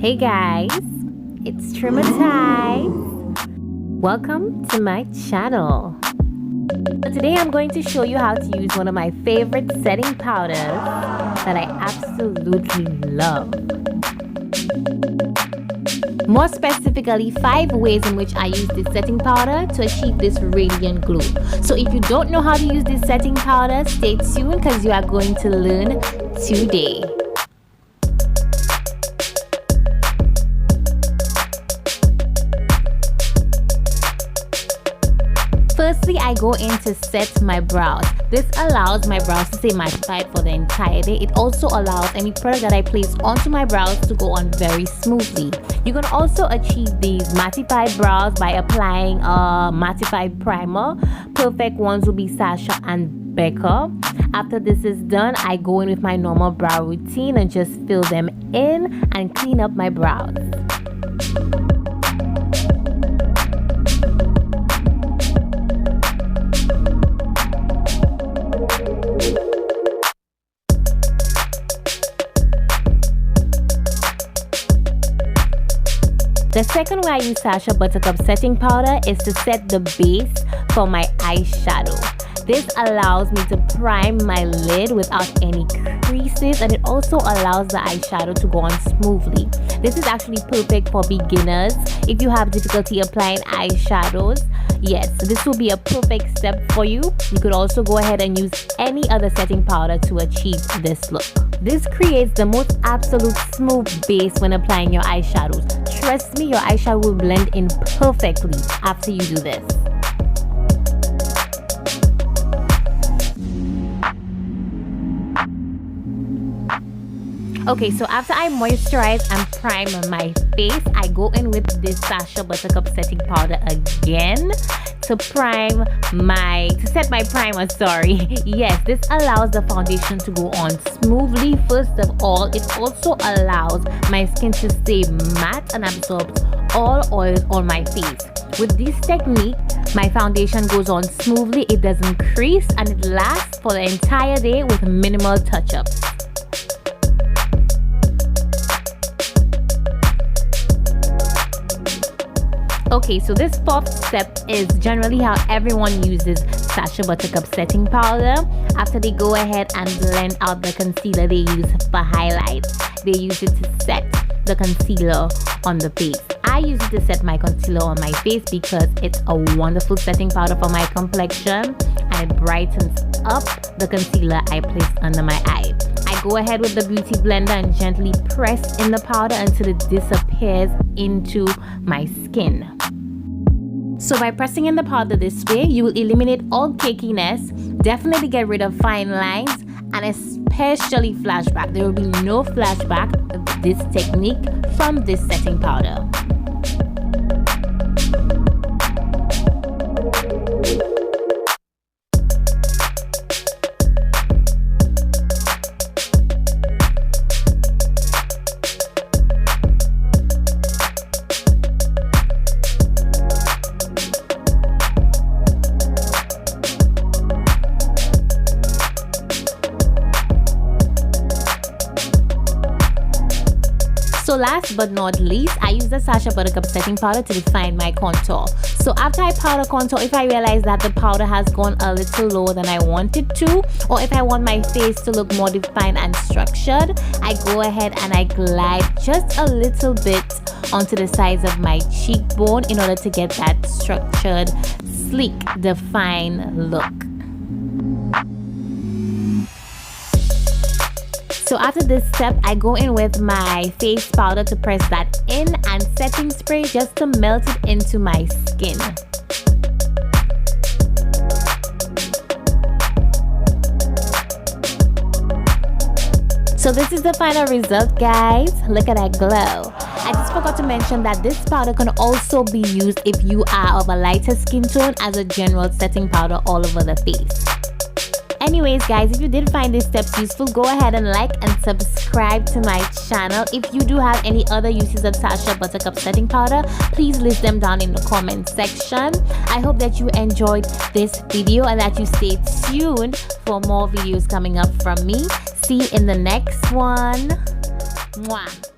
Hey guys, it's Traumatized. Welcome to my channel. So today I'm going to show you how to use one of my favorite setting powders that I absolutely love. More specifically, 5 ways in which I use this setting powder to achieve this radiant glow. So if you don't know how to use this setting powder, stay tuned because you are going to learn today. Firstly, I go in to set my brows. This allows my brows to stay mattified for the entire day. It also allows any product that I place onto my brows to go on very smoothly. You can also achieve these mattified brows by applying a mattified primer. Perfect ones will be Sacha and Buttercup. After this is done, I go in with my normal brow routine and just fill them in and clean up my brows. The second way I use Sacha Buttercup setting powder is to set the base for my eyeshadow. This allows me to prime my lid without any creases, and it also allows the eyeshadow to go on smoothly. This is actually perfect for beginners. If you have difficulty applying eyeshadows, yes, this will be a perfect step for you. You could also go ahead and use any other setting powder to achieve this look. This creates the most absolute smooth base when applying your eyeshadows. Trust me, your eyeshadow will blend in perfectly after you do this. Okay, so after I moisturize and prime my face, I go in with this Sacha Buttercup setting powder again to set my primer, sorry. Yes, this allows the foundation to go on smoothly. First of all, it also allows my skin to stay matte and absorbs all oils on my face. With this technique, my foundation goes on smoothly, it doesn't crease, and it lasts for the entire day with minimal touch-ups. Okay, so this 4th step is generally how everyone uses Sacha Buttercup setting powder. After they go ahead and blend out the concealer they use for highlight, they use it to set the concealer on the face. I use it to set my concealer on my face because it's a wonderful setting powder for my complexion and it brightens up the concealer I place under my eye. I go ahead with the beauty blender and gently press in the powder until it disappears into my skin. So by pressing in the powder this way, you will eliminate all cakiness, definitely get rid of fine lines, and especially flashback. There will be no flashback with this technique from this setting powder. So last but not least, I use the Sacha Buttercup setting powder to define my contour. So after I powder contour, if I realize that the powder has gone a little lower than I want it to, or if I want my face to look more defined and structured, I go ahead and I glide just a little bit onto the sides of my cheekbone in order to get that structured, sleek, defined look. So after this step, I go in with my face powder to press that in and setting spray just to melt it into my skin. So this is the final result, guys. Look at that glow. I just forgot to mention that this powder can also be used if you are of a lighter skin tone as a general setting powder all over the face. Anyways guys, if you did find these steps useful, go ahead and like and subscribe to my channel. If you do have any other uses of Sacha Buttercup setting powder, please list them down in the comment section. I hope that you enjoyed this video and that you stay tuned for more videos coming up from me. See you in the next one. Mwah.